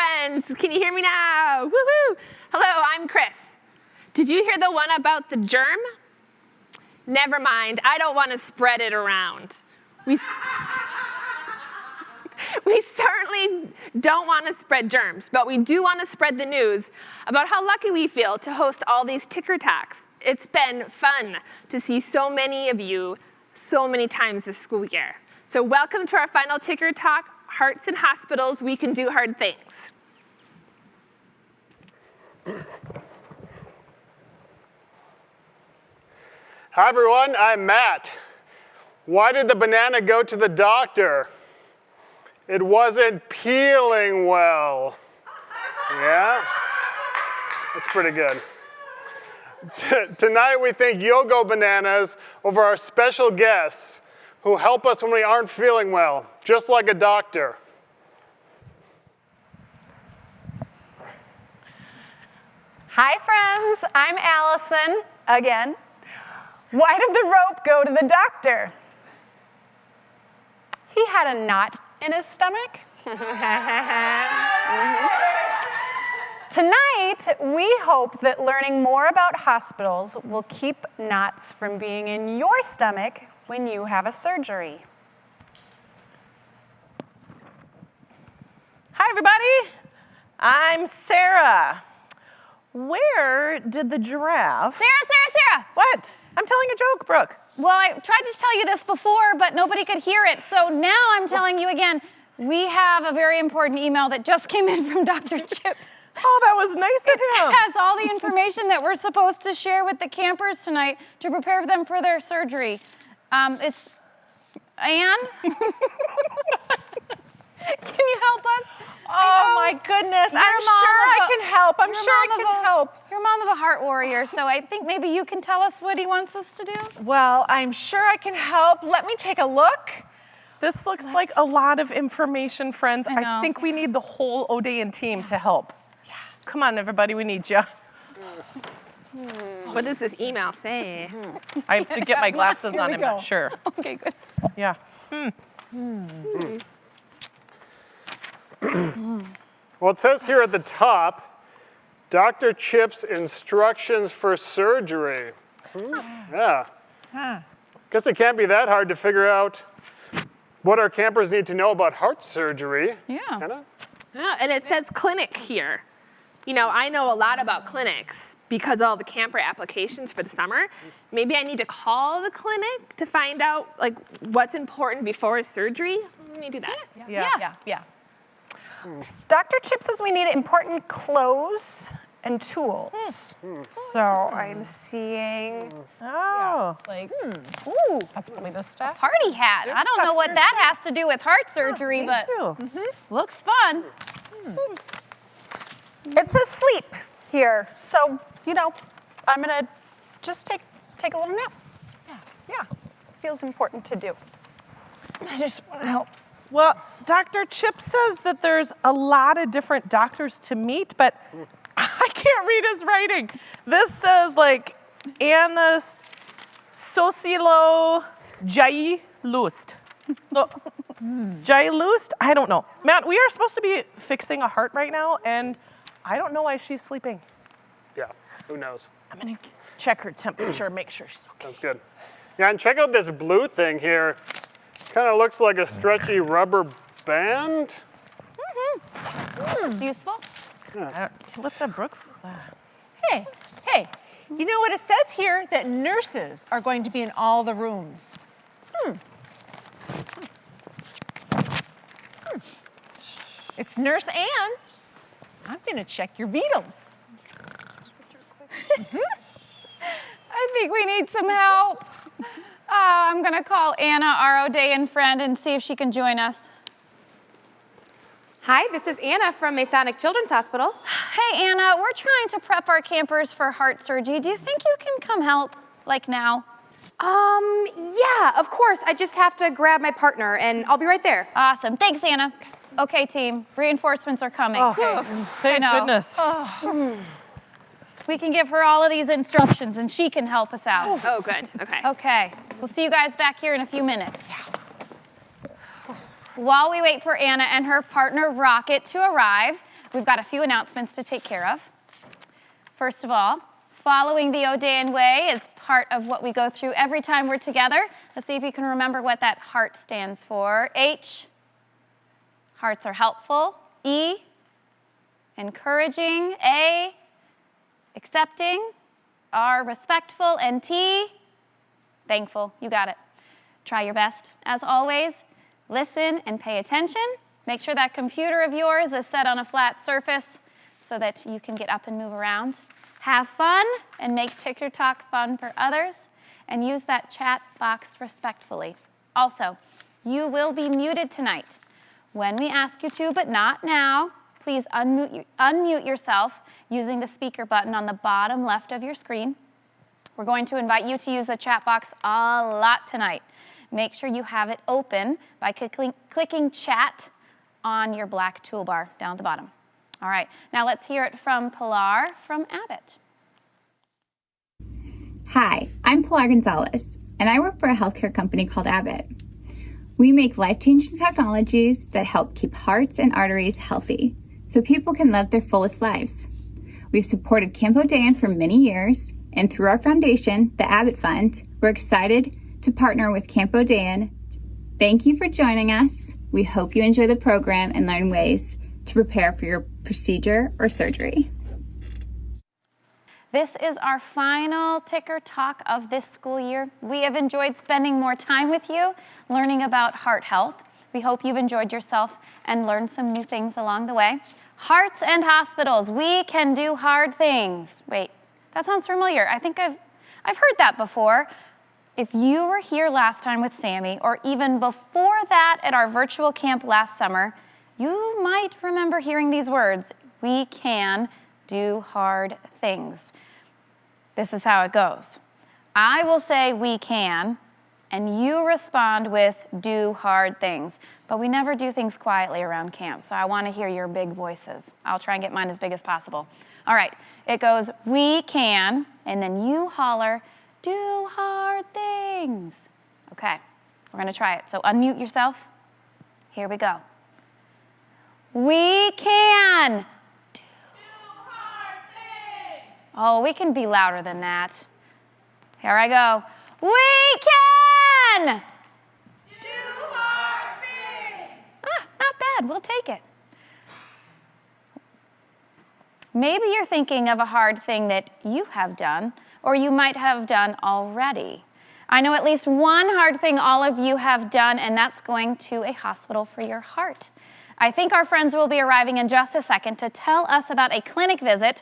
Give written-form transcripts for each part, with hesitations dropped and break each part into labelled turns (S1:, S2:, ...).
S1: friends. Can you hear me now? Woohoo! Hello, I'm Chris. Did you hear the one about the germ? Never mind, I don't want to spread it around. We certainly don't want to spread germs, but we do want to spread the news about how lucky we feel to host all these ticker talks. It's been fun to see so many of you so many times this school year. So welcome to our final ticker talk, Hearts and Hospitals, We Can Do Hard Things.
S2: Hi everyone, I'm Matt. Why did the banana go to the doctor? It wasn't peeling well. Yeah? That's pretty good. Tonight we think you'll go bananas over our special guests who help us when we aren't feeling well, just like a doctor.
S3: Hi friends, I'm Allison, again. Why did the rope go to the doctor? He had a knot in his stomach. Tonight, we hope that learning more about hospitals will keep knots from being in your stomach when you have a surgery.
S4: Hi, everybody. I'm Sarah. Where did the giraffe...
S5: Sarah!
S4: What? I'm telling a joke, Brooke.
S5: Well, I tried to tell you this before, but nobody could hear it. So now I'm telling you again. We have a very important email that just came in from Dr. Chip.
S4: Oh, that was nice of him.
S5: It has all the information that we're supposed to share with the campers tonight to prepare them for their surgery. It's... Anne? Can you help us?
S4: Oh, my goodness. I'm sure I can help. I'm sure I can help.
S5: You're mom of a heart warrior, so I think maybe you can tell us what he wants us to do.
S4: Well, I'm sure I can help. Let me take a look. This looks like a lot of information, friends. I think we need the whole Odayin team to help. Yeah. Come on, everybody. We need you.
S1: What does this email say?
S4: I have to get my glasses on. I'm not sure.
S5: Okay, good.
S4: Yeah.
S2: Well, it says here at the top, Dr. Chip's instructions for surgery. Yeah. Guess it can't be that hard to figure out what our campers need to know about heart surgery.
S5: Yeah.
S2: Anna?
S1: Yeah, and it says clinic here. You know, I know a lot about clinics because of all the camper applications for the summer. Maybe I need to call the clinic to find out like what's important before a surgery. Let me do that.
S4: Yeah.
S3: Dr. Chip says we need important clothes and tools. So I'm seeing,
S4: Oh.
S3: ooh, that's probably this stuff.
S5: Party hat. I don't know what that has to do with heart surgery, but looks fun.
S3: It says sleep here, so, you know, I'm gonna just take a little nap. Yeah, feels important to do. I just wanna help.
S4: Well, Dr. Chip says that there's a lot of different doctors to meet, but I can't read his writing. This says like Anus Sociolo Jai Lust. Jai Lust? I don't know. Matt, we are supposed to be fixing a heart right now, and I don't know why she's sleeping.
S2: Yeah, who knows?
S4: I'm gonna check her temperature, make sure she's okay.
S2: Sounds good. Yeah, and check out this blue thing here. Kind of looks like a stretchy rubber band.
S5: It's useful.
S4: Let's have Brooke.
S6: Hey, you know what it says here? That nurses are going to be in all the rooms. It's Nurse Anne. I'm gonna check your vitals.
S5: I think we need some help. I'm gonna call Anna, our Odayin friend, and see if she can join us.
S7: Hi, this is Anna from Masonic Children's Hospital.
S5: Hey, Anna, we're trying to prep our campers for heart surgery. Do you think you can come help, like now?
S7: Yeah, of course. I just have to grab my partner, and I'll be right there.
S5: Awesome. Thanks, Anna. Okay, team. Reinforcements are coming.
S4: Thank goodness.
S5: We can give her all of these instructions, and she can help us out.
S1: Oh, good. Okay.
S5: Okay. We'll see you guys back here in a few minutes. While we wait for Anna and her partner Rocket to arrive, we've got a few announcements to take care of. First of all, following the Odayin way is part of what we go through every time we're together. Let's see if you can remember what that heart stands for. H, hearts are helpful. E, encouraging. A, accepting. R, respectful. And T, thankful. You got it. Try your best. As always, listen and pay attention. Make sure that computer of yours is set on a flat surface so that you can get up and move around. Have fun and make Ticker Talk fun for others, and use that chat box respectfully. Also, you will be muted tonight. When we ask you to, but not now, please unmute yourself using the speaker button on the bottom left of your screen. We're going to invite you to use the chat box a lot tonight. Make sure you have it open by clicking chat on your black toolbar down at the bottom. All right, now let's hear it from Pilar from Abbott.
S8: Hi, I'm Pilar Gonzalez, and I work for a healthcare company called Abbott. We make life-changing technologies that help keep hearts and arteries healthy so people can live their fullest lives. We've supported Camp Odayin for many years, and through our foundation, the Abbott Fund, we're excited to partner with Camp Odayin. Thank you for joining us. We hope you enjoy the program and learn ways to prepare for your procedure or surgery.
S5: This is our final Ticker Talk of this school year. We have enjoyed spending more time with you, learning about heart health. We hope you've enjoyed yourself and learned some new things along the way. Hearts and hospitals, we can do hard things. Wait, that sounds familiar. I think I've heard that before. If you were here last time with Sammy, or even before that at our virtual camp last summer, you might remember hearing these words: we can do hard things. This is how it goes. I will say we can, and you respond with do hard things. But we never do things quietly around camp, so I want to hear your big voices. I'll try and get mine as big as possible. All right, it goes we can, and then you holler, do hard things. Okay, we're gonna try it. So unmute yourself. Here we go. We can do hard things. Oh, we can be louder than that. Here I go. We can do hard things. Not bad. We'll take it. Maybe you're thinking of a hard thing that you have done, or you might have done already. I know at least one hard thing all of you have done, and that's going to a hospital for your heart. I think our friends will be arriving in just a second to tell us about a clinic visit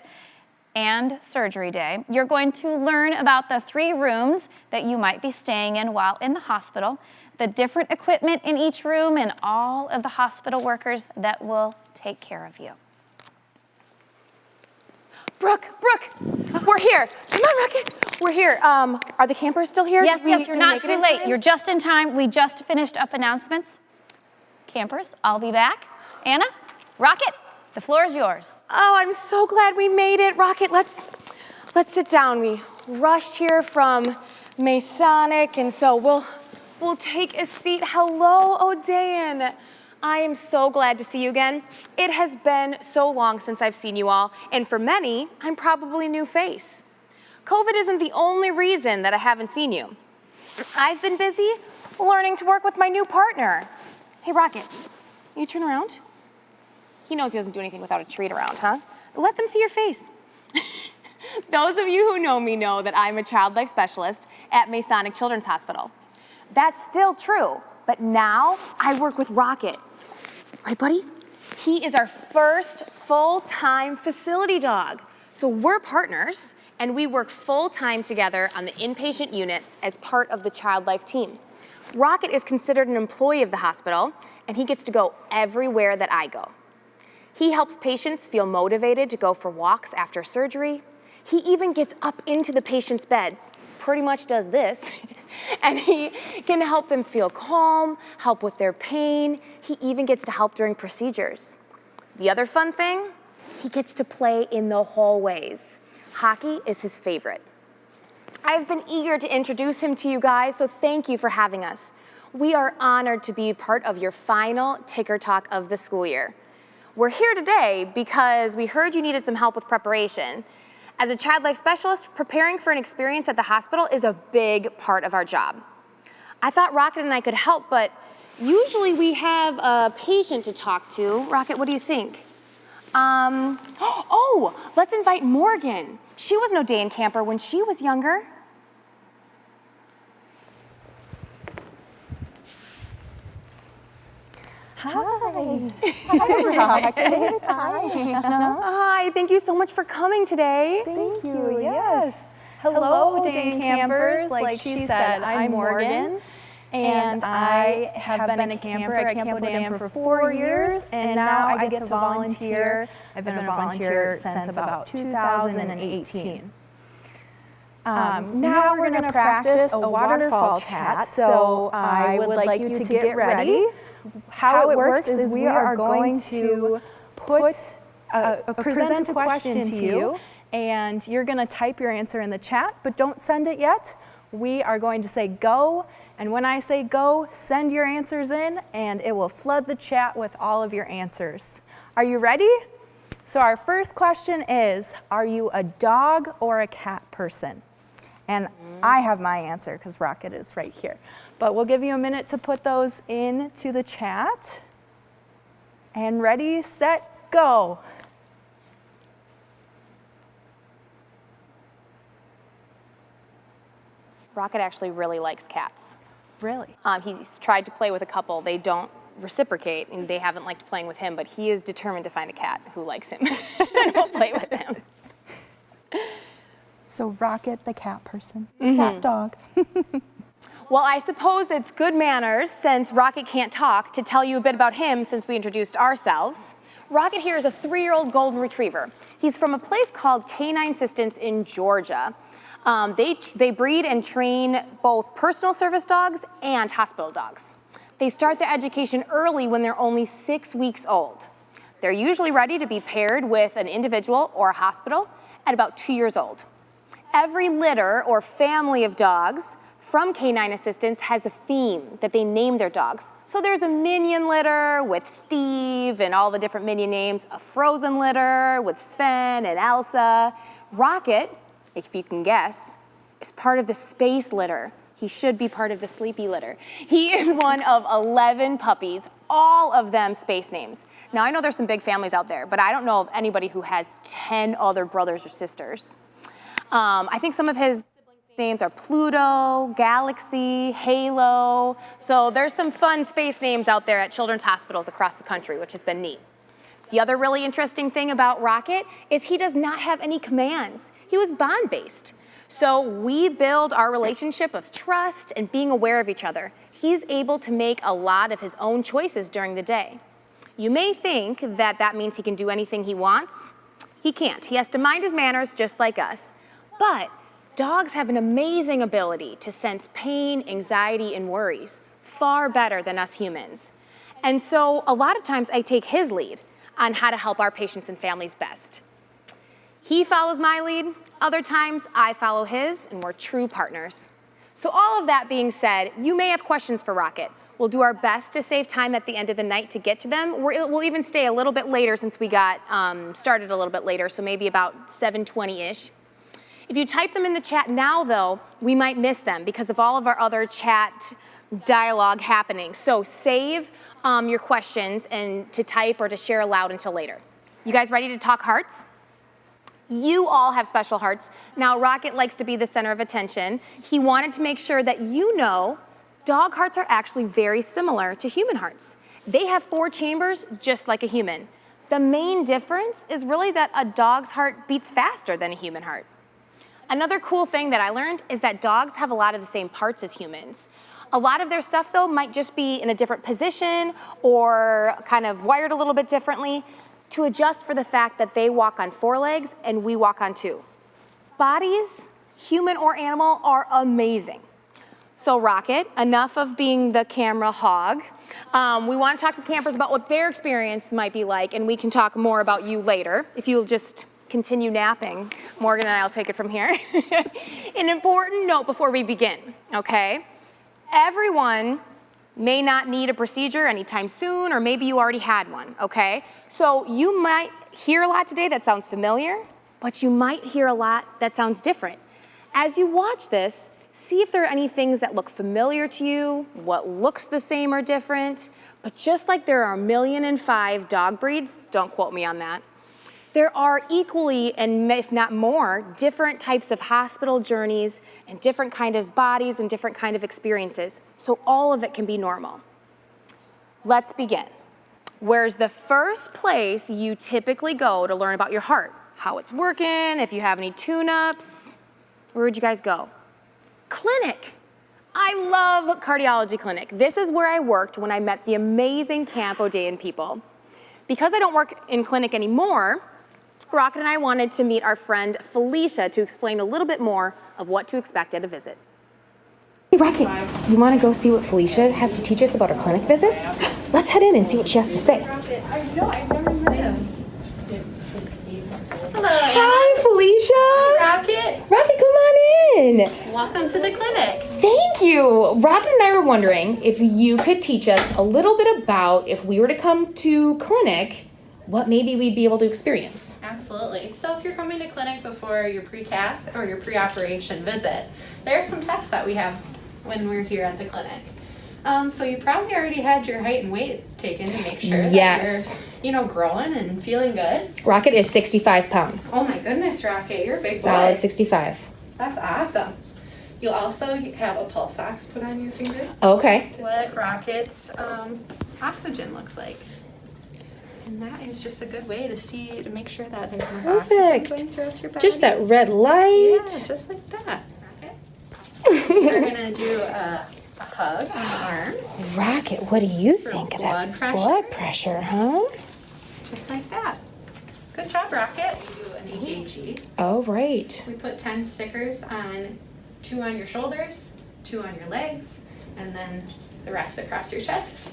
S5: and surgery day. You're going to learn about the 3 rooms that you might be staying in while in the hospital, the different equipment in each room, and all of the hospital workers that will take care of you.
S7: Brooke, we're here. Come on, Rocket. We're here. Are the campers still here?
S5: Yes, you're not too late. You're just in time. We just finished up announcements. Campers, I'll be back. Anna, Rocket, the floor is yours.
S7: Oh, I'm so glad we made it. Rocket, let's sit down. We rushed here from Masonic, and so we'll take a seat. Hello, Odayin. I am so glad to see you again. It has been so long since I've seen you all, and for many, I'm probably a new face. COVID isn't the only reason that I haven't seen you. I've been busy learning to work with my new partner. Hey, Rocket, you turn around. He knows he doesn't do anything without a treat around, huh? Let them see your face. Those of you who know me know that I'm a child life specialist at Masonic Children's Hospital. That's still true, but now I work with Rocket. Right, buddy? He is our first full-time facility dog. So we're partners, and we work full-time together on the inpatient units as part of the child life team. Rocket is considered an employee of the hospital, and he gets to go everywhere that I go. He helps patients feel motivated to go for walks after surgery. He even gets up into the patient's beds, pretty much does this, and he can help them feel calm, help with their pain. He even gets to help during procedures. The other fun thing, he gets to play in the hallways. Hockey is his favorite. I've been eager to introduce him to you guys, so thank you for having us. We are honored to be part of your final Ticker Talk of the school year. We're here today because we heard you needed some help with preparation. As a child life specialist, preparing for an experience at the hospital is a big part of our job. I thought Rocket and I could help, but usually we have a patient to talk to. Rocket, what do you think? Oh, let's invite Morgan. She was an Odayin camper when she was younger.
S9: Hi. Hi, Rocket.
S7: Hi, thank you so much for coming today.
S9: Thank you, yes. Hello, Odayin campers. Like she said, I'm Morgan, and I have been a camper at Camp Odayin for 4 years, and now I get to volunteer. I've been a volunteer since about 2018. Now we're going to practice a waterfall chat, so I would like you to get ready. How it works is we are going to present a question to you, and you're going to type your answer in the chat, but don't send it yet. We are going to say go, and when I say go, send your answers in, and it will flood the chat with all of your answers. Are you ready? So our first question is, are you a dog or a cat person? And I have my answer because Rocket is right here. But we'll give you a minute to put those into the chat. And ready, set, go.
S7: Rocket actually really likes cats.
S9: Really?
S7: He's tried to play with a couple. They don't reciprocate, and they haven't liked playing with him, but he is determined to find a cat who likes him and will play with him.
S9: So Rocket, the cat person, cat dog.
S7: Well, I suppose it's good manners, since Rocket can't talk, to tell you a bit about him since we introduced ourselves. Rocket here is a 3-year-old golden retriever. He's from a place called Canine Assistance in Georgia. They breed and train both personal service dogs and hospital dogs. They start their education early when they're only 6 weeks old. They're usually ready to be paired with an individual or a hospital at about 2 years old. Every litter or family of dogs from Canine Assistance has a theme that they name their dogs. So there's a Minion litter with Steve and all the different Minion names, a Frozen litter with Sven and Elsa. Rocket, if you can guess, is part of the Space litter. He should be part of the Sleepy litter. He is one of 11 puppies, all of them space names. Now I know there's some big families out there, but I don't know of anybody who has 10 other brothers or sisters. I think some of his names are Pluto, Galaxy, Halo. So there's some fun space names out there at children's hospitals across the country, which has been neat. The other really interesting thing about Rocket is he does not have any commands. He was bond-based. So we build our relationship of trust and being aware of each other. He's able to make a lot of his own choices during the day. You may think that that means he can do anything he wants. He can't. He has to mind his manners just like us. But dogs have an amazing ability to sense pain, anxiety, and worries far better than us humans. And so a lot of times I take his lead on how to help our patients and families best. He follows my lead, other times I follow his, and we're true partners. So all of that being said, you may have questions for Rocket. We'll do our best to save time at the end of the night to get to them. We'll even stay a little bit later since we got started a little bit later, so maybe about 7:20-ish. If you type them in the chat now, though, we might miss them because of all of our other chat dialogue happening. So save your questions and to type or to share aloud until later. You guys ready to talk hearts? You all have special hearts. Now, Rocket likes to be the center of attention. He wanted to make sure that you know dog hearts are actually very similar to human hearts. They have 4 chambers just like a human. The main difference is really that a dog's heart beats faster than a human heart. Another cool thing that I learned is that dogs have a lot of the same parts as humans. A lot of their stuff, though, might just be in a different position or kind of wired a little bit differently to adjust for the fact that they walk on 4 legs and we walk on 2. Bodies, human or animal, are amazing. So Rocket, enough of being the camera hog. We want to talk to the campers about what their experience might be like, and we can talk more about you later if you'll just continue napping. Morgan and I will take it from here. An important note before we begin, okay? Everyone may not need a procedure anytime soon, or maybe you already had one, okay? So you might hear a lot today that sounds familiar, but you might hear a lot that sounds different. As you watch this, see if there are any things that look familiar to you, what looks the same or different. But just like there are 1,000,005 dog breeds, don't quote me on that, there are equally, and if not more, different types of hospital journeys and different kind of bodies and different kind of experiences. So all of it can be normal. Let's begin. Where's the first place you typically go to learn about your heart? How it's working, if you have any tune-ups? Where would you guys go? Clinic. I love cardiology clinic. This is where I worked when I met the amazing Camp Odayin people. Because I don't work in clinic anymore, Rocket and I wanted to meet our friend Felicia to explain a little bit more of what to expect at a visit. Hey Rocket, you want to go see what Felicia has to teach us about our clinic visit? Let's head in and see what she has to say.
S10: Hello,
S7: Hi Felicia!
S10: Rocket.
S7: Rocket, come on in!
S10: Welcome to the clinic.
S7: Thank you! Rocket and I were wondering if you could teach us a little bit about, if we were to come to clinic, what maybe we'd be able to experience.
S10: Absolutely. So if you're coming to clinic before your pre-cath or your pre-operation visit, there are some tests that we have when we're here at the clinic. So you probably already had your height and weight taken to make sure that you're, growing and feeling good.
S7: Rocket is 65 pounds.
S10: Oh my goodness, Rocket, you're a big boy.
S7: Solid 65.
S10: That's awesome. You'll also have a pulse ox put on your finger.
S7: Okay.
S10: What Rocket's oxygen looks like. And that is just a good way to make sure that there's enough oxygen going throughout your body.
S7: Just that red light.
S10: Yeah, just like that. Rocket. We're gonna do a hug on the arm.
S7: Rocket, what do you
S10: For
S7: think of
S10: blood
S7: that?
S10: pressure.
S7: Blood pressure, huh?
S10: Just like that. Good job, Rocket. We do an EKG.
S7: Oh, right.
S10: We put 10 stickers on, 2 on your shoulders, 2 on your legs, and then the rest across your chest.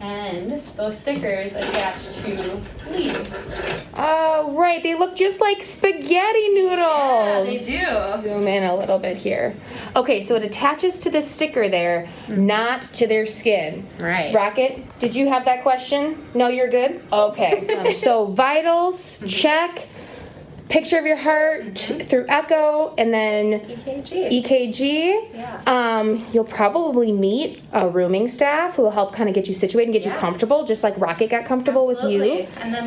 S10: And those stickers attach to leaves.
S7: Oh, right. They look just like spaghetti noodles.
S10: Yeah, they do.
S7: Zoom in a little bit here. Okay, so it attaches to the sticker there, not to their skin.
S10: Right.
S7: Rocket, did you have that question? No, you're good? Okay. So vitals, check. Picture of your heart through echo, and then EKG.
S10: Yeah.
S7: You'll probably meet a rooming staff who will help kind of get you situated and get you comfortable, just like Rocket got comfortable with you.
S10: And then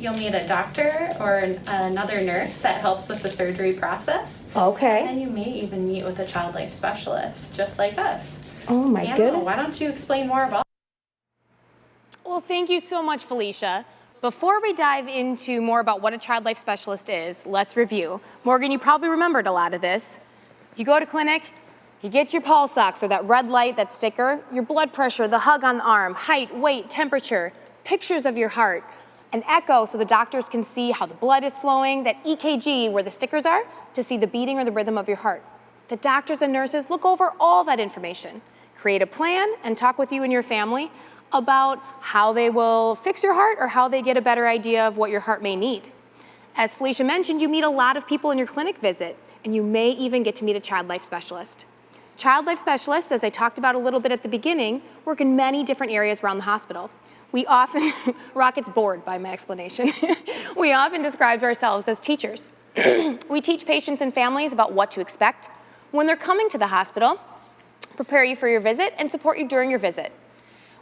S10: you'll meet a doctor or another nurse that helps with the surgery process.
S7: Okay.
S10: And then you may even meet with a child life specialist, just like us.
S7: Oh my goodness.
S10: Why don't you explain more about?
S7: Well, thank you so much, Felicia. Before we dive into more about what a child life specialist is, let's review. Morgan, you probably remembered a lot of this. You go to clinic, you get your pulse ox, or that red light, that sticker, your blood pressure, the hug on the arm, height, weight, temperature, pictures of your heart, an echo so the doctors can see how the blood is flowing, that EKG where the stickers are to see the beating or the rhythm of your heart. The doctors and nurses look over all that information, create a plan, and talk with you and your family about how they will fix your heart or how they get a better idea of what your heart may need. As Felicia mentioned, you meet a lot of people in your clinic visit, and you may even get to meet a child life specialist. Child life specialists, as I talked about a little bit at the beginning, work in many different areas around the hospital. We often, Rocket's bored by my explanation, we often describe ourselves as teachers. We teach patients and families about what to expect when they're coming to the hospital, prepare you for your visit, and support you during your visit.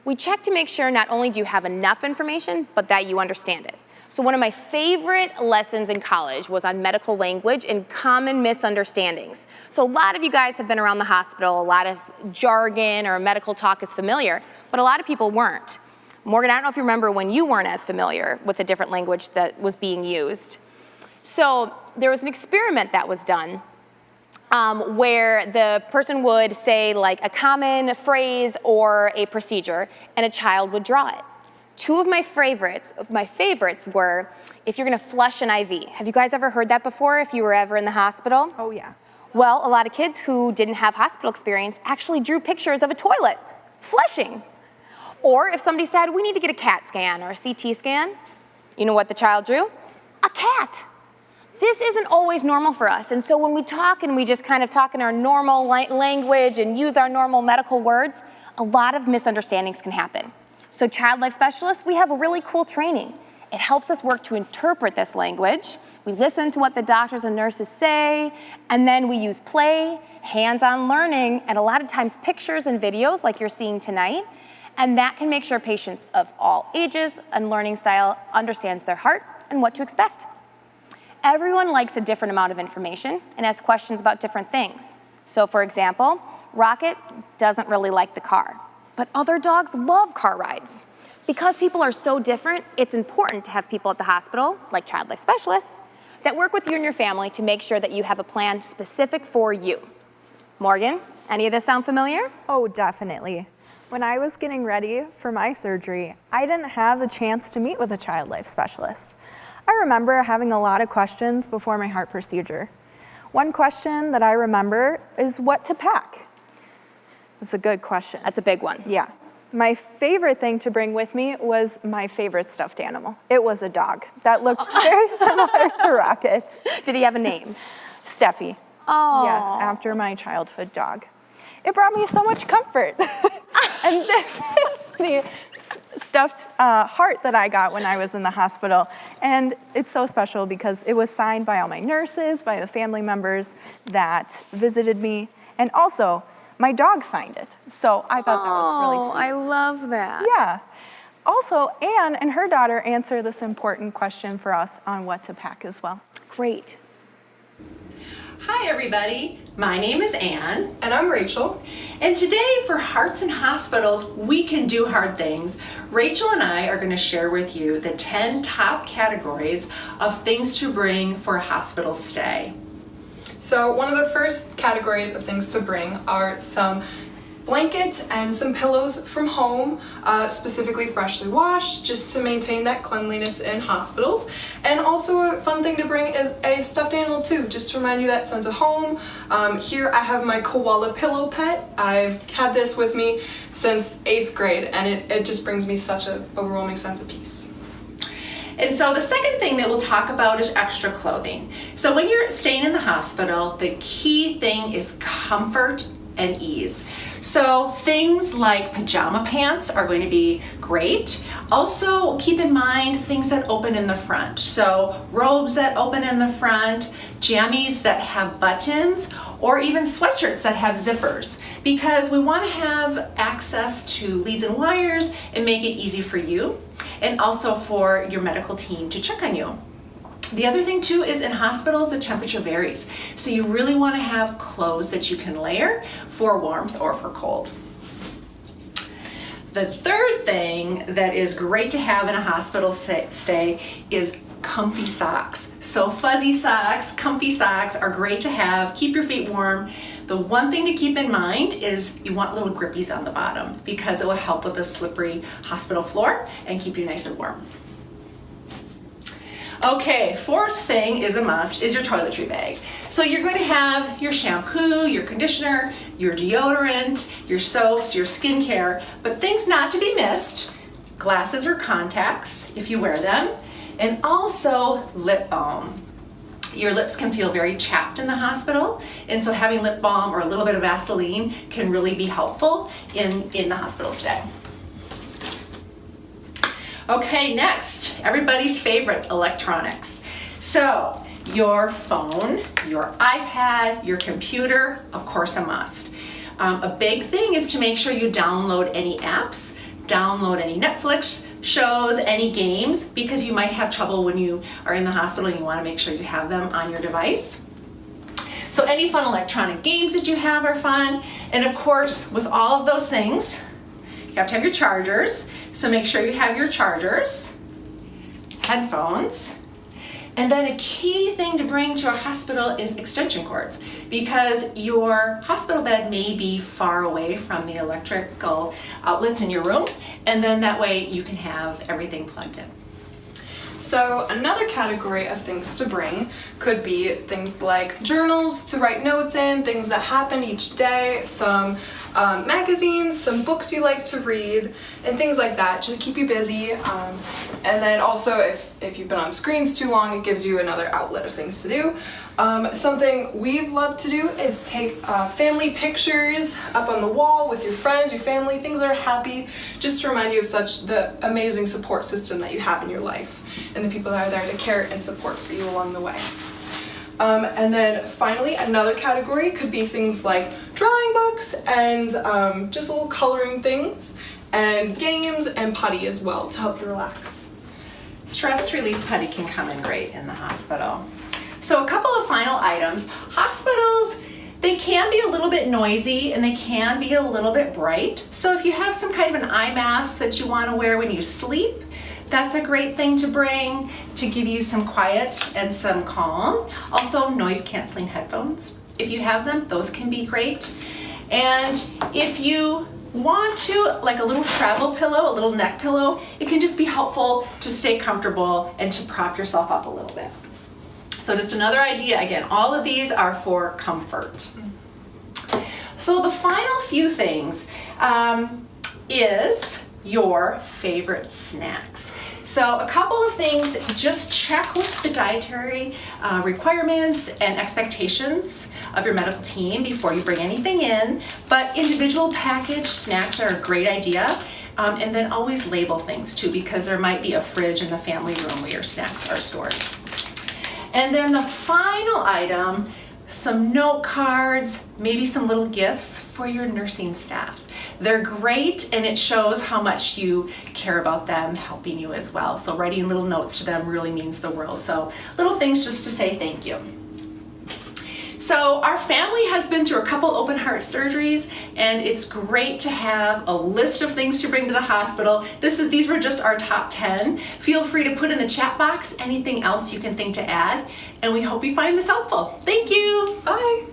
S7: We check to make sure not only do you have enough information, but that you understand it. So one of my favorite lessons in college was on medical language and common misunderstandings. So a lot of you guys have been around the hospital, a lot of jargon or medical talk is familiar, but a lot of people weren't. Morgan, I don't know if you remember when you weren't as familiar with the different language that was being used. So there was an experiment that was done where the person would say like a common phrase or a procedure, and a child would draw it. Two of my favorites were if you're gonna flush an IV. Have you guys ever heard that before if you were ever in the hospital?
S9: Oh yeah.
S7: Well, a lot of kids who didn't have hospital experience actually drew pictures of a toilet flushing. Or if somebody said, we need to get a CAT scan or a CT scan, you know what the child drew? A cat. This isn't always normal for us, and so when we talk and we just kind of talk in our normal language and use our normal medical words, a lot of misunderstandings can happen. So child life specialists, we have a really cool training. It helps us work to interpret this language. We listen to what the doctors and nurses say, and then we use play, hands-on learning, and a lot of times pictures and videos like you're seeing tonight, and that can make sure patients of all ages and learning style understands their heart and what to expect. Everyone likes a different amount of information and has questions about different things. So for example, Rocket doesn't really like the car, but other dogs love car rides. Because people are so different, it's important to have people at the hospital, like child life specialists, that work with you and your family to make sure that you have a plan specific for you. Morgan, any of this sound familiar?
S9: Oh, definitely. When I was getting ready for my surgery, I didn't have the chance to meet with a child life specialist. I remember having a lot of questions before my heart procedure. One question that I remember is what to pack. That's a good question.
S7: That's a big one.
S9: Yeah. My favorite thing to bring with me was my favorite stuffed animal. It was a dog that looked very similar to Rocket.
S7: Did he have a name?
S9: Steffi.
S7: Oh.
S9: Yes, after my childhood dog. It brought me so much comfort. And this is the stuffed heart that I got when I was in the hospital. And it's so special because it was signed by all my nurses, by the family members that visited me, and also my dog signed it. So I thought that was really sweet.
S7: I love that.
S9: Yeah. Also, Anne and her daughter answer this important question for us on what to pack as well.
S7: Great.
S11: Hi everybody, my name is Anne.
S12: And I'm Rachel.
S11: And today for Hearts and Hospitals, we can do hard things. Rachel and I are going to share with you the 10 top categories of things to bring for a hospital stay.
S12: So one of the first categories of things to bring are some blankets and some pillows from home, specifically freshly washed, just to maintain that cleanliness in hospitals. And also a fun thing to bring is a stuffed animal too, just to remind you that sense of home. Here I have my koala pillow pet. I've had this with me since 8th grade, and it just brings me such an overwhelming sense of peace.
S11: And so the second thing that we'll talk about is extra clothing. So when you're staying in the hospital, the key thing is comfort and ease. So things like pajama pants are going to be great. Also keep in mind things that open in the front. So robes that open in the front, jammies that have buttons, or even sweatshirts that have zippers, because we want to have access to leads and wires and make it easy for you and also for your medical team to check on you. The other thing too is in hospitals, the temperature varies. So you really want to have clothes that you can layer for warmth or for cold. The third thing that is great to have in a hospital stay is comfy socks. So fuzzy socks, comfy socks are great to have. Keep your feet warm. The one thing to keep in mind is you want little grippies on the bottom because it will help with the slippery hospital floor and keep you nice and warm. Okay, fourth thing is a must is your toiletry bag. So you're going to have your shampoo, your conditioner, your deodorant, your soaps, your skincare, but things not to be missed, glasses or contacts if you wear them, and also lip balm. Your lips can feel very chapped in the hospital, and so having lip balm or a little bit of Vaseline can really be helpful in the hospital stay. Okay, next, everybody's favorite, electronics. So your phone, your iPad, your computer, of course a must. A big thing is to make sure you download any apps, download any Netflix shows, any games, because you might have trouble when you are in the hospital and you want to make sure you have them on your device. So any fun electronic games that you have are fun. And of course, with all of those things, you have to have your chargers. So make sure you have your chargers, headphones, and then a key thing to bring to a hospital is extension cords, because your hospital bed may be far away from the electrical outlets in your room, and then that way you can have everything plugged in.
S12: So another category of things to bring could be things like journals to write notes in, things that happen each day, some magazines, some books you like to read, and things like that to keep you busy. And then also if you've been on screens too long, it gives you another outlet of things to do. Something we've loved to do is take family pictures up on the wall with your friends, your family, things that are happy, just to remind you of the amazing support system that you have in your life and the people that are there to care and support for you along the way. And then finally, another category could be things like drawing books and just little coloring things, and games and putty as well to help you relax.
S11: Stress relief putty can come in great in the hospital. So a couple of final items. Hospitals, they can be a little bit noisy and they can be a little bit bright. So if you have some kind of an eye mask that you want to wear when you sleep, that's a great thing to bring to give you some quiet and some calm. Also, noise canceling headphones. If you have them, those can be great. And if you want to, like a little travel pillow, a little neck pillow, it can just be helpful to stay comfortable and to prop yourself up a little bit. So just another idea, again, all of these are for comfort. So the final few things is your favorite snacks. So a couple of things, just check with the dietary requirements and expectations of your medical team before you bring anything in, but individual packaged snacks are a great idea. And then always label things too, because there might be a fridge in the family room where your snacks are stored. And then the final item, some note cards, maybe some little gifts for your nursing staff. They're great and it shows how much you care about them helping you as well. So writing little notes to them really means the world. So little things just to say thank you. So our family has been through a couple open heart surgeries and it's great to have a list of things to bring to the hospital. These were just our top 10. Feel free to put in the chat box anything else you can think to add, and we hope you find this helpful. Thank you. Bye.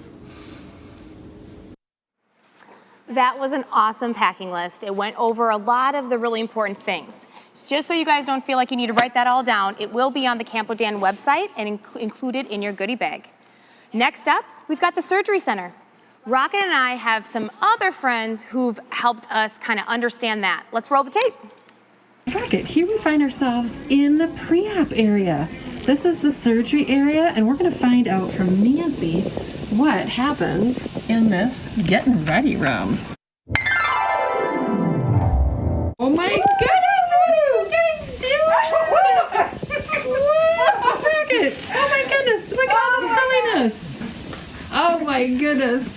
S7: That was an awesome packing list. It went over a lot of the really important things. Just so you guys don't feel like you need to write that all down, it will be on the Camp Odayin website and included in your goodie bag. Next up, we've got the Surgery Center. Rocket and I have some other friends who've helped us kind of understand that. Let's roll the tape.
S13: Rocket, here we find ourselves in the pre-op area. This is the surgery area, and we're going to find out from Nancy what happens in this getting ready room. Oh my goodness, what are you guys doing? What? Rocket, oh my goodness, look at all the silliness. Oh my goodness.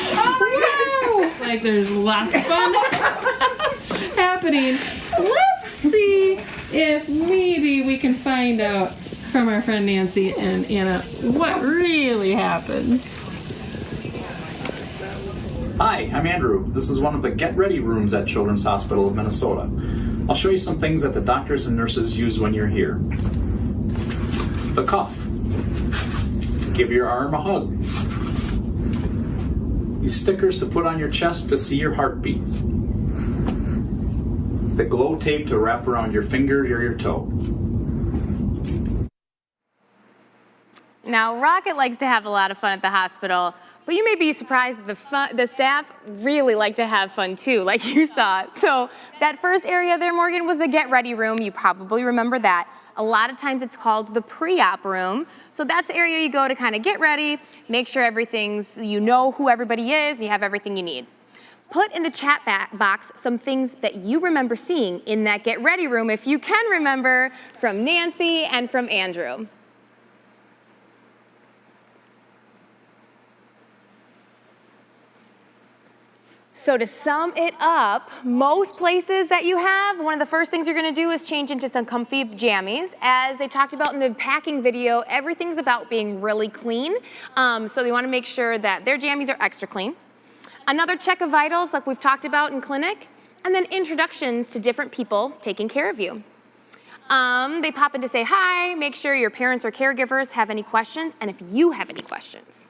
S13: Wow. Like there's lots of fun happening. Let's see if maybe we can find out from our friend Nancy and Anna what really happens.
S14: Hi, I'm Andrew. This is one of the Get Ready rooms at Children's Hospital of Minnesota. I'll show you some things that the doctors and nurses use when you're here. The cuff. Give your arm a hug. These stickers to put on your chest to see your heartbeat. The glow tape to wrap around your finger or your toe.
S7: Now, Rocket likes to have a lot of fun at the hospital, but you may be surprised that the staff really like to have fun too, like you saw. So that first area there, Morgan, was the Get Ready room. You probably remember that. A lot of times it's called the pre-op room. So that's the area you go to kind of get ready, make sure you know who everybody is, and you have everything you need. Put in the chat box some things that you remember seeing in that Get Ready room, if you can remember, from Nancy and from Andrew. So to sum it up, most places that you have, one of the first things you're gonna do is change into some comfy jammies. As they talked about in the packing video, everything's about being really clean. So they wanna make sure that their jammies are extra clean. Another check of vitals, like we've talked about in clinic, and then introductions to different people taking care of you. They pop in to say hi, make sure your parents or caregivers have any questions, and if you have any questions.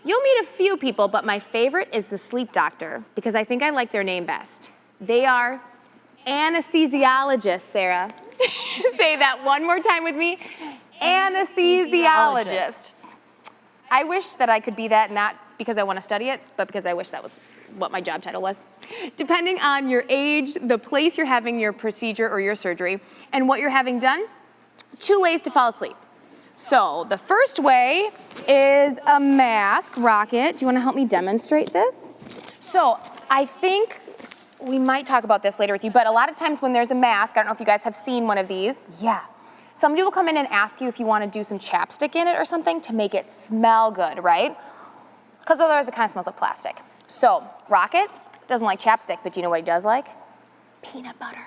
S7: You'll meet a few people, but my favorite is the sleep doctor, because I think I like their name best. They are anesthesiologists, Sarah. Say that one more time with me. Anesthesiologists. I wish that I could be that, not because I want to study it, but because I wish that was what my job title was. Depending on your age, the place you're having your procedure or your surgery, and what you're having done, 2 ways to fall asleep. So the first way is a mask. Rocket, do you want to help me demonstrate this? So I think we might talk about this later with you, but a lot of times when there's a mask, I don't know if you guys have seen one of these. Yeah. Somebody will come in and ask you if you want to do some chapstick in it or something to make it smell good, right? Because otherwise it kind of smells like plastic. So Rocket doesn't like chapstick, but do you know what he does like? Peanut butter.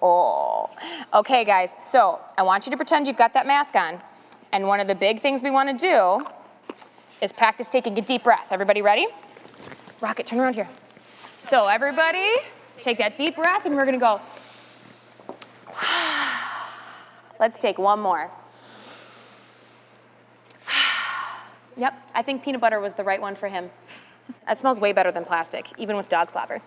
S7: Oh. Okay, guys, so I want you to pretend you've got that mask on. And one of the big things we want to do is practice taking a deep breath. Everybody ready? Rocket, turn around here. So everybody, take that deep breath, and we're going to go. Let's take one more. Yep, I think peanut butter was the right one for him. That smells way better than plastic, even with dog slobber.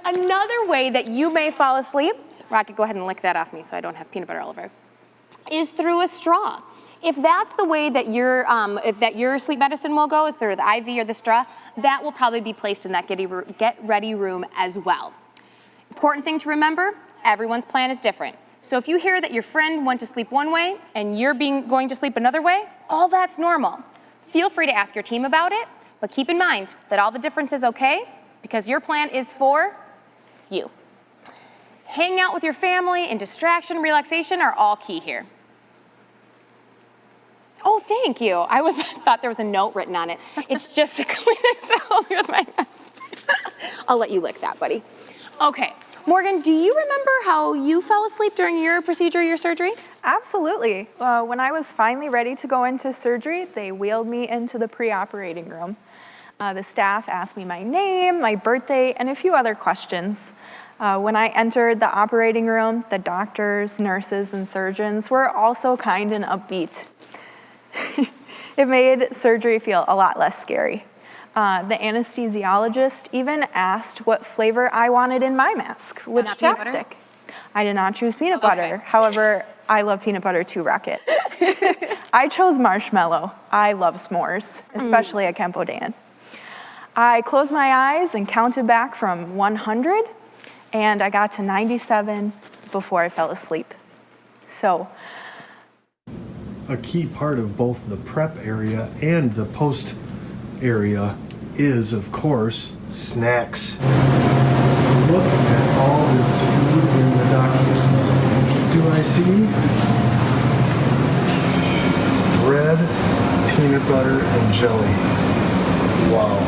S7: Another way that you may fall asleep, Rocket, go ahead and lick that off me so I don't have peanut butter all over, is through a straw. If that's the way that your sleep medicine will go, is through the IV or the straw, that will probably be placed in that get ready room as well. Important thing to remember, everyone's plan is different. So if you hear that your friend went to sleep one way and you're going to sleep another way, all that's normal. Feel free to ask your team about it, but keep in mind that all the difference is okay because your plan is for you. Hanging out with your family and distraction, relaxation are all key here. Oh, thank you. I thought there was a note written on it. It's just a Kleenex to help me with my mess. I'll let you lick that, buddy. Okay. Morgan, do you remember how you fell asleep during your procedure, your surgery?
S9: Absolutely. When I was finally ready to go into surgery, they wheeled me into the pre-operating room. The staff asked me my name, my birthday, and a few other questions. When I entered the operating room, the doctors, nurses, and surgeons were also kind and upbeat. It made surgery feel a lot less scary. The anesthesiologist even asked what flavor I wanted in my mask, which chapstick. I did not choose peanut butter. However, I love peanut butter too, Rocket. I chose marshmallow. I love s'mores, especially at Camp Odayin. I closed my eyes and counted back from 100, and I got to 97 before I fell asleep. So,
S15: a key part of both the prep area and the post area is, of course, snacks. Look at all this food in the doctor's lounge. Do I see? Bread, peanut butter, and jelly. Wow.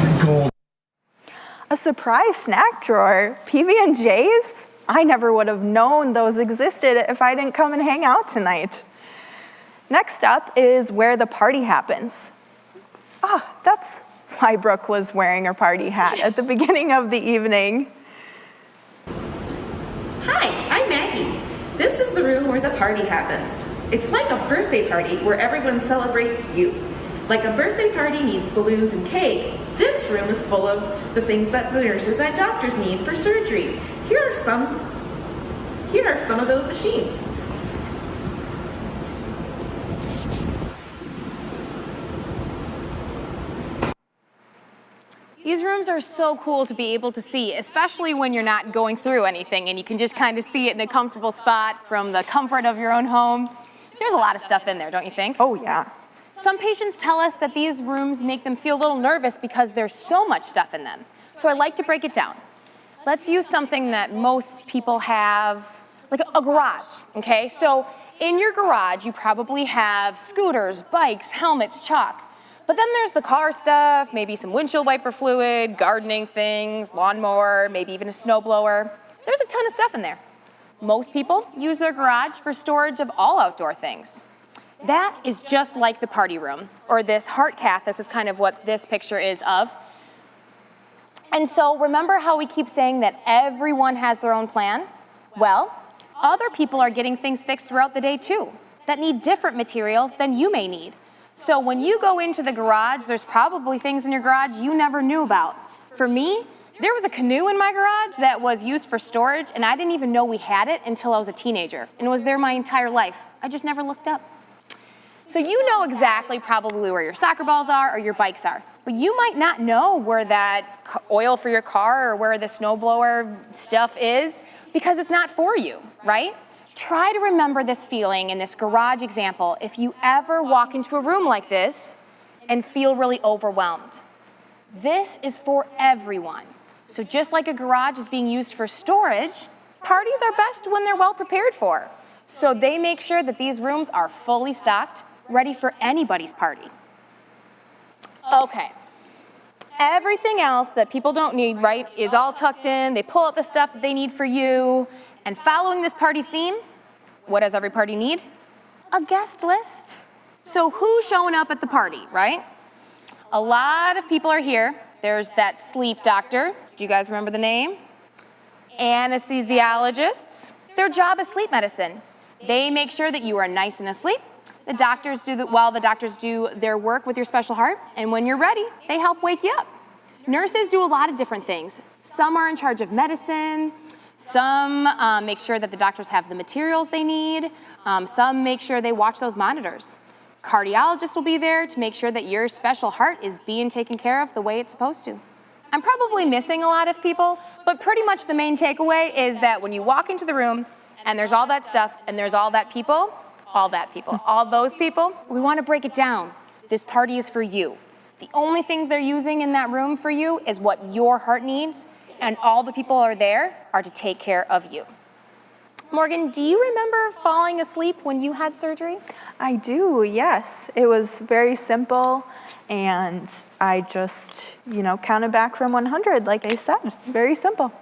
S15: The gold.
S9: A surprise snack drawer, PB&J's? I never would have known those existed if I didn't come and hang out tonight. Next up is where the party happens. That's why Brooke was wearing her party hat at the beginning of the evening.
S16: Hi, I'm Maggie. This is the room where the party happens. It's like a birthday party where everyone celebrates you. Like a birthday party needs balloons and cake, this room is full of the things that the nurses and doctors need for surgery. Here are some of those machines.
S7: These rooms are so cool to be able to see, especially when you're not going through anything and you can just kind of see it in a comfortable spot from the comfort of your own home. There's a lot of stuff in there, don't you think?
S9: Oh, yeah.
S7: Some patients tell us that these rooms make them feel a little nervous because there's so much stuff in them. So I like to break it down. Let's use something that most people have, like a garage, okay? So in your garage, you probably have scooters, bikes, helmets, chalk. But then there's the car stuff, maybe some windshield wiper fluid, gardening things, lawnmower, maybe even a snowblower. There's a ton of stuff in there. Most people use their garage for storage of all outdoor things. That is just like the party room, or this heart cath. This is kind of what this picture is of. And so remember how we keep saying that everyone has their own plan? Well, other people are getting things fixed throughout the day too, that need different materials than you may need. So when you go into the garage, there's probably things in your garage you never knew about. For me, there was a canoe in my garage that was used for storage, and I didn't even know we had it until I was a teenager, and it was there my entire life. I just never looked up. So you know exactly probably where your soccer balls are or your bikes are, but you might not know where that oil for your car or where the snowblower stuff is because it's not for you, right? Try to remember this feeling in this garage example if you ever walk into a room like this and feel really overwhelmed. This is for everyone. So just like a garage is being used for storage, parties are best when they're well prepared for. So they make sure that these rooms are fully stocked, ready for anybody's party. Okay. Everything else that people don't need, right, is all tucked in. They pull out the stuff that they need for you. And following this party theme, what does every party need? A guest list. So who's showing up at the party, right? A lot of people are here. There's that sleep doctor. Do you guys remember the name? Anesthesiologists. Their job is sleep medicine. They make sure that you are nice and asleep. The doctors do their work with your special heart, and when you're ready, they help wake you up. Nurses do a lot of different things. Some are in charge of medicine. Some make sure that the doctors have the materials they need. Some make sure they watch those monitors. Cardiologists will be there to make sure that your special heart is being taken care of the way it's supposed to. I'm probably missing a lot of people, but pretty much the main takeaway is that when you walk into the room and there's all that stuff and there's all those people, we want to break it down. This party is for you. The only things they're using in that room for you is what your heart needs, and all the people are there are to take care of you. Morgan, do you remember falling asleep when you had surgery?
S9: I do, yes. It was very simple, and I just, counted back from 100, like I said. Very simple.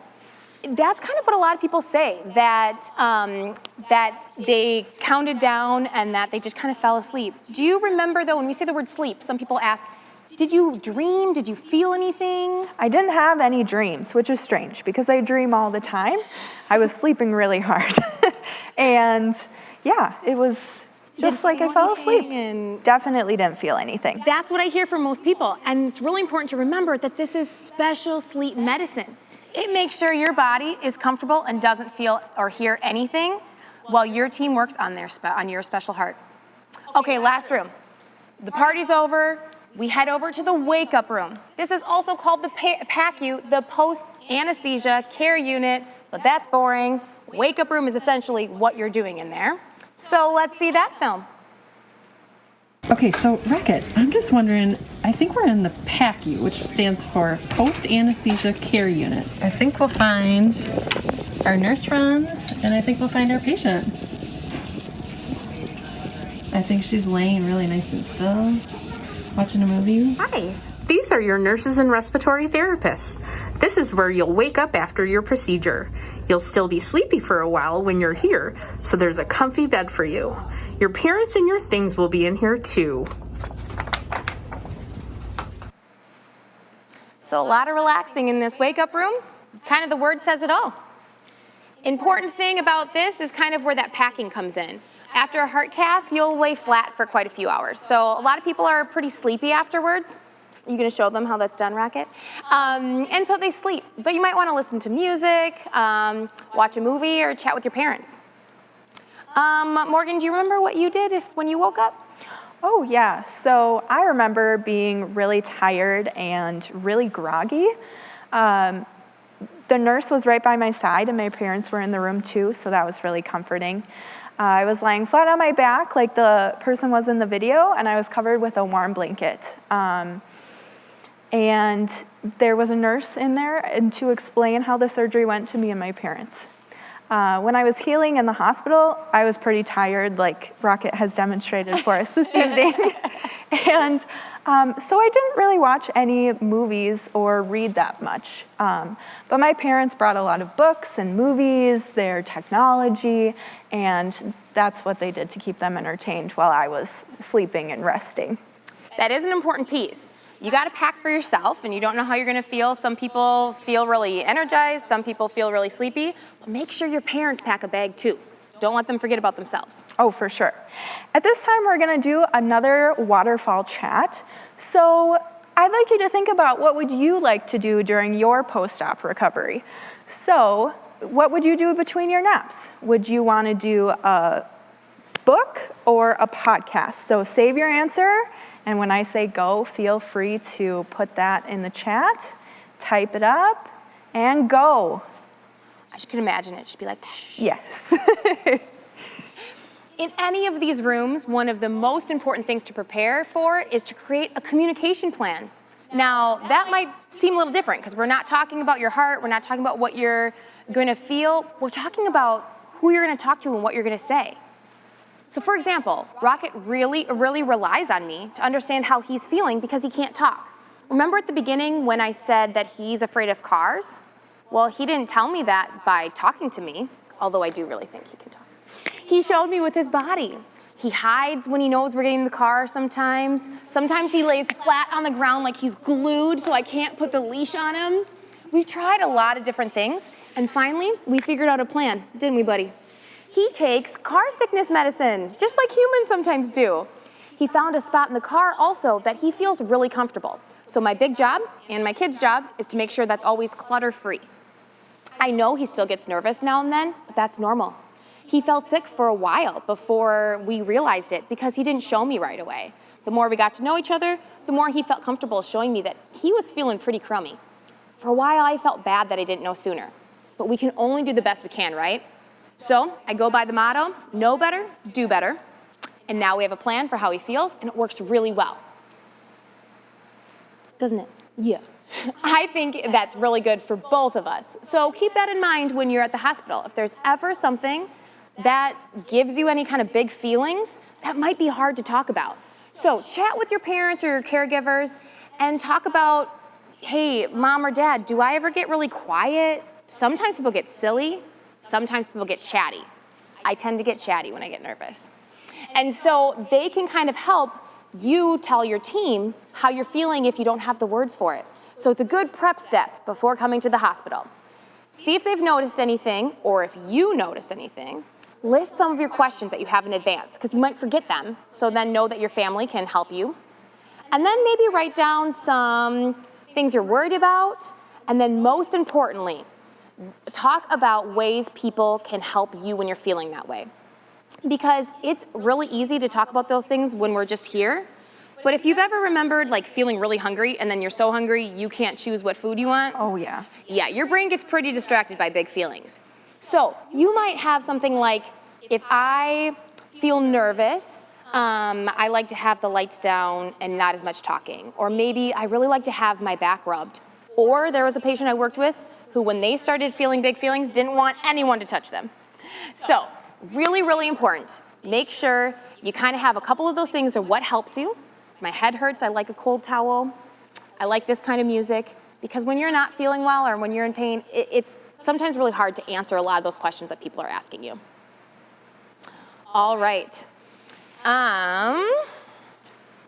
S7: That's kind of what a lot of people say, that they counted down and that they just kind of fell asleep. Do you remember, though, when we say the word sleep, some people ask, did you dream? Did you feel anything?
S9: I didn't have any dreams, which is strange because I dream all the time. I was sleeping really hard. And yeah, it was just like I fell asleep. And definitely didn't feel anything.
S7: That's what I hear from most people. And it's really important to remember that this is special sleep medicine. It makes sure your body is comfortable and doesn't feel or hear anything while your team works on your special heart. Okay, last room. The party's over. We head over to the wake-up room. This is also called the PACU, the post-anesthesia care unit, but that's boring. Wake-up room is essentially what you're doing in there. So let's see that film.
S13: Okay, so Rocket, I'm just wondering, I think we're in the PACU, which stands for Post-Anesthesia Care Unit. I think we'll find our nurse friends, and I think we'll find our patient. I think she's laying really nice and still, watching a movie.
S17: Hi, these are your nurses and respiratory therapists. This is where you'll wake up after your procedure. You'll still be sleepy for a while when you're here, so there's a comfy bed for you. Your parents and your things will be in here too.
S7: So a lot of relaxing in this wake-up room. Kind of the word says it all. Important thing about this is kind of where that packing comes in. After a heart cath, you'll lay flat for quite a few hours. So a lot of people are pretty sleepy afterwards. You gonna show them how that's done, Rocket? And so they sleep, but you might wanna listen to music, watch a movie, or chat with your parents. Morgan, do you remember what you did when you woke up?
S9: Oh yeah, so I remember being really tired and really groggy. The nurse was right by my side and my parents were in the room too, so that was really comforting. I was lying flat on my back like the person was in the video, and I was covered with a warm blanket. And there was a nurse in there and to explain how the surgery went to me and my parents. When I was healing in the hospital, I was pretty tired, like Rocket has demonstrated for us this evening. And so I didn't really watch any movies or read that much. But my parents brought a lot of books and movies, their technology, and that's what they did to keep them entertained while I was sleeping and resting.
S7: That is an important piece. You gotta pack for yourself, and you don't know how you're gonna feel. Some people feel really energized, some people feel really sleepy. But make sure your parents pack a bag too. Don't let them forget about themselves.
S9: Oh, for sure. At this time, we're gonna do another waterfall chat. So I'd like you to think about what would you like to do during your post-op recovery. So what would you do between your naps? Would you wanna do a book or a podcast? So save your answer. And when I say go, feel free to put that in the chat, type it up, and go.
S7: I can imagine it should be like,
S9: yes.
S7: In any of these rooms, one of the most important things to prepare for is to create a communication plan. Now, that might seem a little different because we're not talking about your heart, we're not talking about what you're going to feel, we're talking about who you're going to talk to and what you're going to say. So for example, Rocket really relies on me to understand how he's feeling because he can't talk. Remember at the beginning when I said that he's afraid of cars? Well, he didn't tell me that by talking to me, although I do really think he can talk. He showed me with his body. He hides when he knows we're getting in the car sometimes. Sometimes he lays flat on the ground like he's glued so I can't put the leash on him. We've tried a lot of different things, and finally, we figured out a plan, didn't we, buddy? He takes car sickness medicine, just like humans sometimes do. He found a spot in the car also that he feels really comfortable. So my big job and my kid's job is to make sure that's always clutter-free. I know he still gets nervous now and then, but that's normal. He felt sick for a while before we realized it because he didn't show me right away. The more we got to know each other, the more he felt comfortable showing me that he was feeling pretty crummy. For a while, I felt bad that I didn't know sooner, but we can only do the best we can, right? So I go by the motto, know better, do better. And now we have a plan for how he feels, and it works really well. Doesn't it? Yeah. I think that's really good for both of us. So keep that in mind when you're at the hospital. If there's ever something that gives you any kind of big feelings, that might be hard to talk about. So chat with your parents or your caregivers and talk about, hey, mom or dad, do I ever get really quiet? Sometimes people get silly. Sometimes people get chatty. I tend to get chatty when I get nervous. And so they can kind of help you tell your team how you're feeling if you don't have the words for it. So it's a good prep step before coming to the hospital. See if they've noticed anything, or if you notice anything. List some of your questions that you have in advance, because you might forget them, so then know that your family can help you. And then maybe write down some things you're worried about, and then most importantly, talk about ways people can help you when you're feeling that way. Because it's really easy to talk about those things when we're just here, but if you've ever remembered like feeling really hungry and then you're so hungry you can't choose what food you want.
S9: Oh yeah.
S7: Yeah, your brain gets pretty distracted by big feelings. So you might have something like, if I feel nervous, I like to have the lights down and not as much talking. Or maybe I really like to have my back rubbed. Or there was a patient I worked with who, when they started feeling big feelings, didn't want anyone to touch them. So really important. Make sure you kind of have a couple of those things, or what helps you. If my head hurts, I like a cold towel. I like this kind of music. Because when you're not feeling well or when you're in pain, it's sometimes really hard to answer a lot of those questions that people are asking you. All right.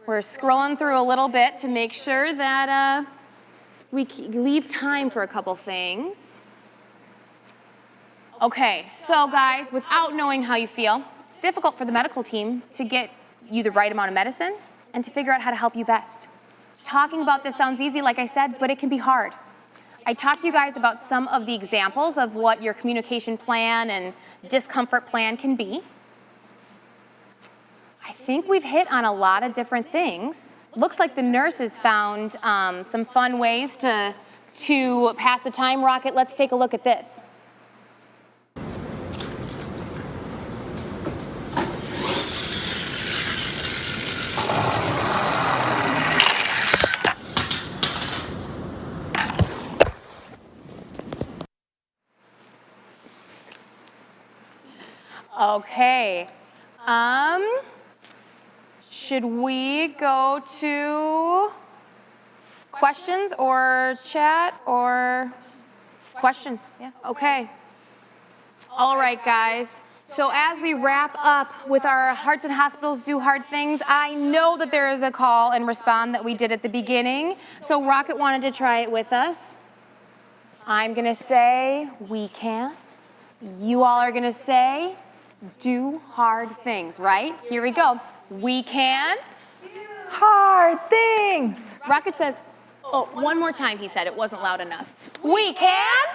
S7: We're scrolling through a little bit to make sure that we leave time for a couple things. Okay, so guys, without knowing how you feel, it's difficult for the medical team to get you the right amount of medicine and to figure out how to help you best. Talking about this sounds easy, like I said, but it can be hard. I talked to you guys about some of the examples of what your communication plan and discomfort plan can be. I think we've hit on a lot of different things. Looks like the nurses found some fun ways to pass the time. Rocket, let's take a look at this. Okay. Should we go to questions or chat or questions? Yeah. Okay. All right, guys. So as we wrap up with our Hearts and Hospitals Do Hard Things, I know that there is a call and respond that we did at the beginning. So Rocket wanted to try it with us. I'm going to say we can. You all are going to say do hard things, right? Here we go. We can do
S9: hard things.
S7: Rocket says, oh, one more time he said, it wasn't loud enough. We can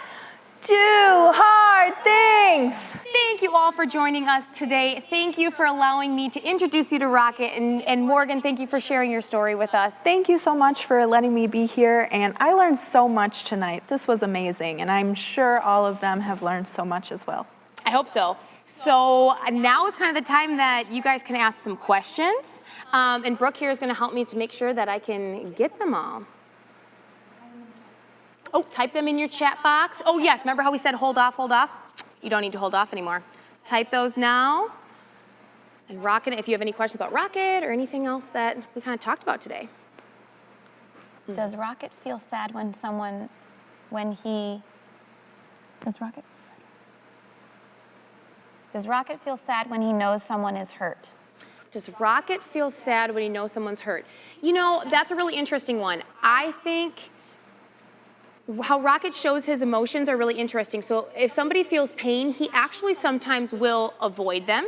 S9: do hard things.
S7: Thank you all for joining us today. Thank you for allowing me to introduce you to Rocket. And Morgan, thank you for sharing your story with us.
S9: Thank you so much for letting me be here. And I learned so much tonight. This was amazing. And I'm sure all of them have learned so much as well.
S7: I hope so. So now is kind of the time that you guys can ask some questions. And Brooke here is going to help me to make sure that I can get them all. Oh, type them in your chat box. Oh, yes. Remember how we said hold off, hold off? You don't need to hold off anymore. Type those now. And Rocket, if you have any questions about Rocket or anything else that we kind of talked about today.
S5: Does Rocket feel sad when Does Rocket feel sad when he knows someone is hurt?
S7: Does Rocket feel sad when he knows someone's hurt? You know, that's a really interesting one. I think how Rocket shows his emotions are really interesting. So if somebody feels pain, he actually sometimes will avoid them.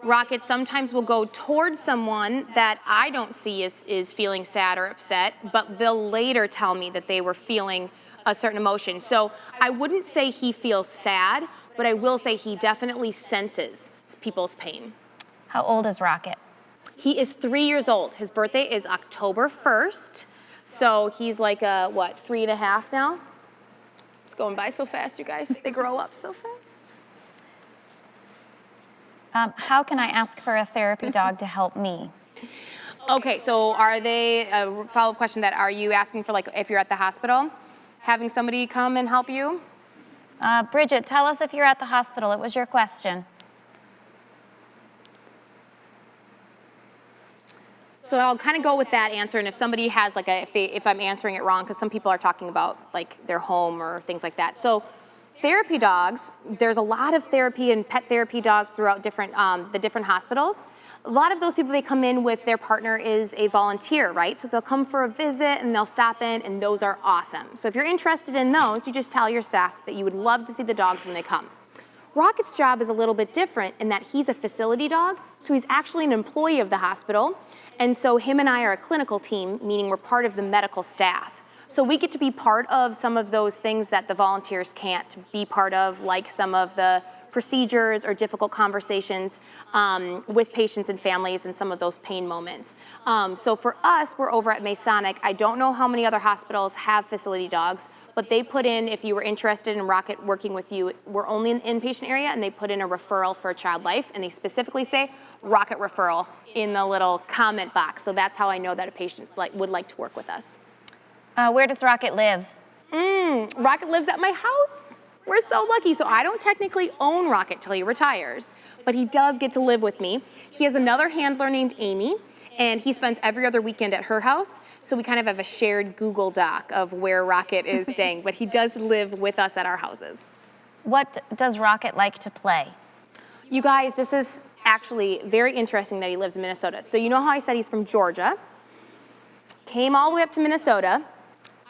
S7: Rocket sometimes will go towards someone that I don't see is feeling sad or upset, but they'll later tell me that they were feeling a certain emotion. So I wouldn't say he feels sad, but I will say he definitely senses people's pain.
S5: How old is Rocket?
S7: He is 3 years old. His birthday is October 1st. So he's like, 3.5 now? It's going by so fast, you guys. They grow up so fast.
S5: How can I ask for a therapy dog to help me?
S7: Okay, so are they, a follow-up question that, are you asking for like if you're at the hospital, having somebody come and help you?
S5: Bridget, tell us if you're at the hospital. It was your question.
S7: So I'll kind of go with that answer, and if somebody has like if I'm answering it wrong, because some people are talking about like their home or things like that. So therapy dogs, there's a lot of therapy and pet therapy dogs throughout the different hospitals. A lot of those people, they come in with their partner is a volunteer, right? So they'll come for a visit and they'll stop in, and those are awesome. So if you're interested in those, you just tell your staff that you would love to see the dogs when they come. Rocket's job is a little bit different in that he's a facility dog, so he's actually an employee of the hospital. And so him and I are a clinical team, meaning we're part of the medical staff. So we get to be part of some of those things that the volunteers can't be part of, like some of the procedures or difficult conversations with patients and families and some of those pain moments. So for us, we're over at Masonic. I don't know how many other hospitals have facility dogs, but they put in, if you were interested in Rocket working with you, we're only in the inpatient area, and they put in a referral for a child life, and they specifically say Rocket referral in the little comment box. So that's how I know that a patient would like to work with us.
S5: Where does Rocket live?
S7: Rocket lives at my house. We're so lucky. So I don't technically own Rocket till he retires, but he does get to live with me. He has another handler named Amy, and he spends every other weekend at her house. So we kind of have a shared Google Doc of where Rocket is staying, but he does live with us at our houses.
S5: What does Rocket like to play?
S7: You guys, this is actually very interesting that he lives in Minnesota. So you know how I said he's from Georgia? Came all the way up to Minnesota.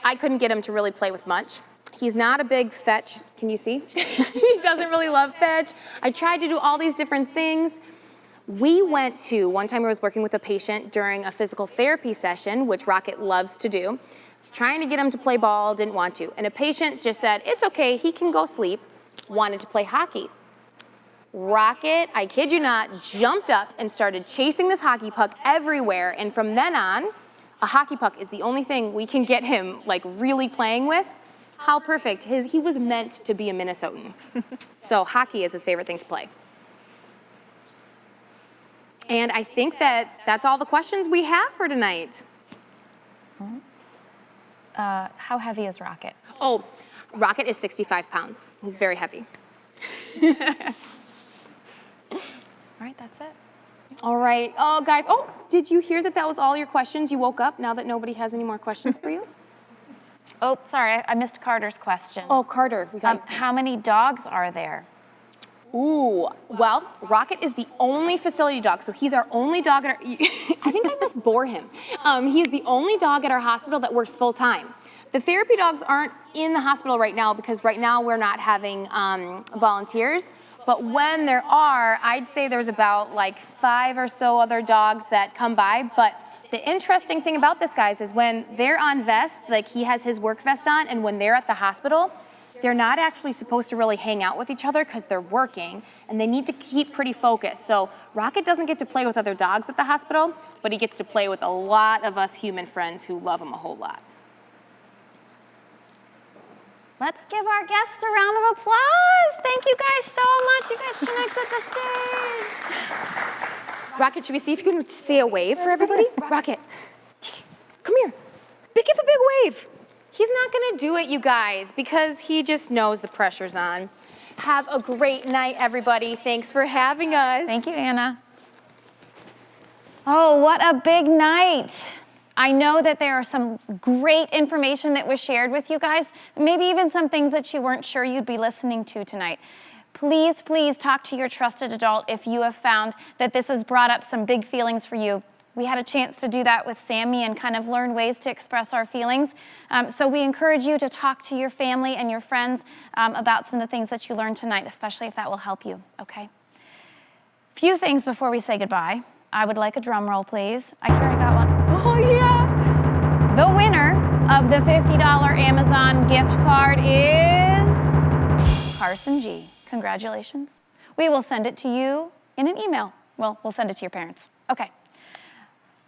S7: I couldn't get him to really play with much. He's not a big fetch. Can you see? He doesn't really love fetch. I tried to do all these different things. We went to, one time I was working with a patient during a physical therapy session, which Rocket loves to do. I was trying to get him to play ball, didn't want to. And a patient just said, it's okay, he can go sleep, wanted to play hockey. Rocket, I kid you not, jumped up and started chasing this hockey puck everywhere. And from then on, a hockey puck is the only thing we can get him like really playing with. How perfect. He was meant to be a Minnesotan. So hockey is his favorite thing to play. And I think that's all the questions we have for tonight.
S5: How heavy is Rocket?
S7: Oh, Rocket is 65 pounds. He's very heavy.
S5: All right, that's it.
S7: All right. Oh, guys. Oh, did you hear that was all your questions? You woke up now that nobody has any more questions for you?
S5: Oh, sorry, I missed Carter's question.
S7: Oh, Carter.
S5: How many dogs are there?
S7: Ooh, well, Rocket is the only facility dog, so he's our only dog at our, I think I must bore him. He's the only dog at our hospital that works full time. The therapy dogs aren't in the hospital right now because right now we're not having volunteers. But when there are, I'd say there's about like 5 or so other dogs that come by. But the interesting thing about this, guys, is when they're on vest, like he has his work vest on, and when they're at the hospital, they're not actually supposed to really hang out with each other because they're working, and they need to keep pretty focused. So Rocket doesn't get to play with other dogs at the hospital, but he gets to play with a lot of us human friends who love him a whole lot.
S5: Let's give our guests a round of applause. Thank you guys so much. You guys can exit the stage.
S7: Rocket, should we see if you can say a wave for everybody? Rocket, come here. Give a big wave. He's not gonna do it, you guys, because he just knows the pressure's on. Have a great night, everybody. Thanks for having us.
S5: Thank you, Anna. Oh, what a big night. I know that there are some great information that was shared with you guys, maybe even some things that you weren't sure you'd be listening to tonight. Please, please talk to your trusted adult if you have found that this has brought up some big feelings for you. We had a chance to do that with Sammy and kind of learn ways to express our feelings. So we encourage you to talk to your family and your friends about some of the things that you learned tonight, especially if that will help you, okay? Few things before we say goodbye. I would like a drum roll, please. I got one. Oh, yeah. The winner of the $50 Amazon gift card is Carson G. Congratulations. We will send it to you in an email. Well, we'll send it to your parents. Okay.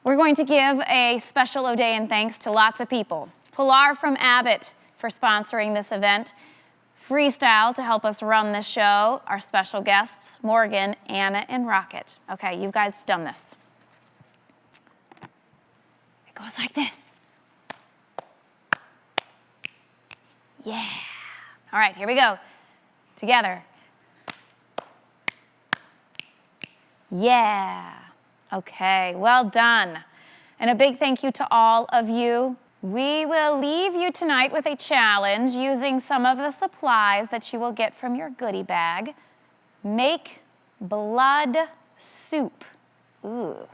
S5: We're going to give a special Odayin thanks to lots of people. Pilar from Abbott for sponsoring this event. Freestyle to help us run this show. Our special guests, Morgan, Anna, and Rocket. Okay, you guys have done this. It goes like this. Yeah. All right, here we go. Together. Yeah. Okay, well done. And a big thank you to all of you. We will leave you tonight with a challenge using some of the supplies that you will get from your goodie bag. Make blood soup. Ooh.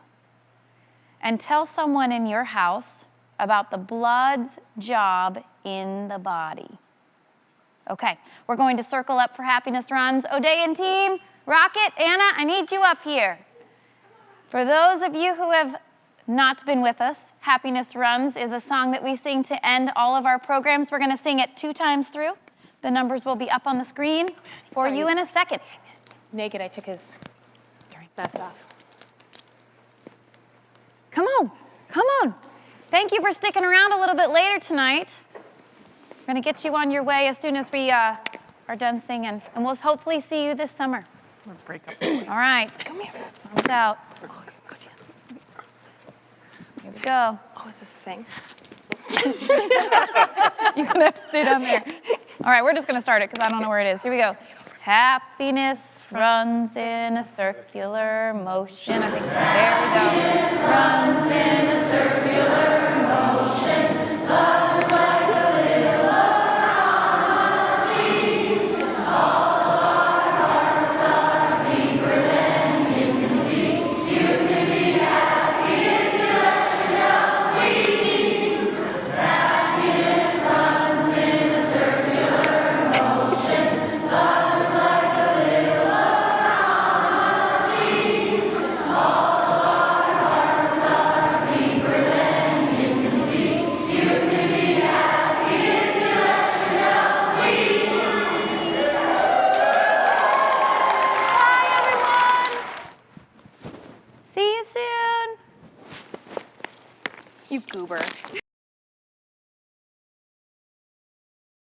S5: And tell someone in your house about the blood's job in the body. Okay, we're going to circle up for happiness runs. Odayin team, Rocket, Anna, I need you up here. For those of you who have not been with us, Happiness Runs is a song that we sing to end all of our programs. We're gonna sing it 2 times through. The numbers will be up on the screen for you in a second.
S7: Naked, I took his vest off.
S5: Come on, come on. Thank you for sticking around a little bit later tonight. We're gonna get you on your way as soon as we are done singing, and we'll hopefully see you this summer.
S4: I'm gonna break up.
S5: All right, come here. Arms out.
S7: Go dance.
S5: Here we go.
S7: Oh, is this a thing?
S5: You're gonna have to stay down there. All right, we're just gonna start it because I don't know where it is. Here we go. Happiness runs in a circular motion. I think there we go. Happiness runs in a circular motion. Love is like a little sea. All of our hearts are deeper than you can see. You can be happy if you let yourself be. Happiness runs in a circular motion. Love
S7: You goober.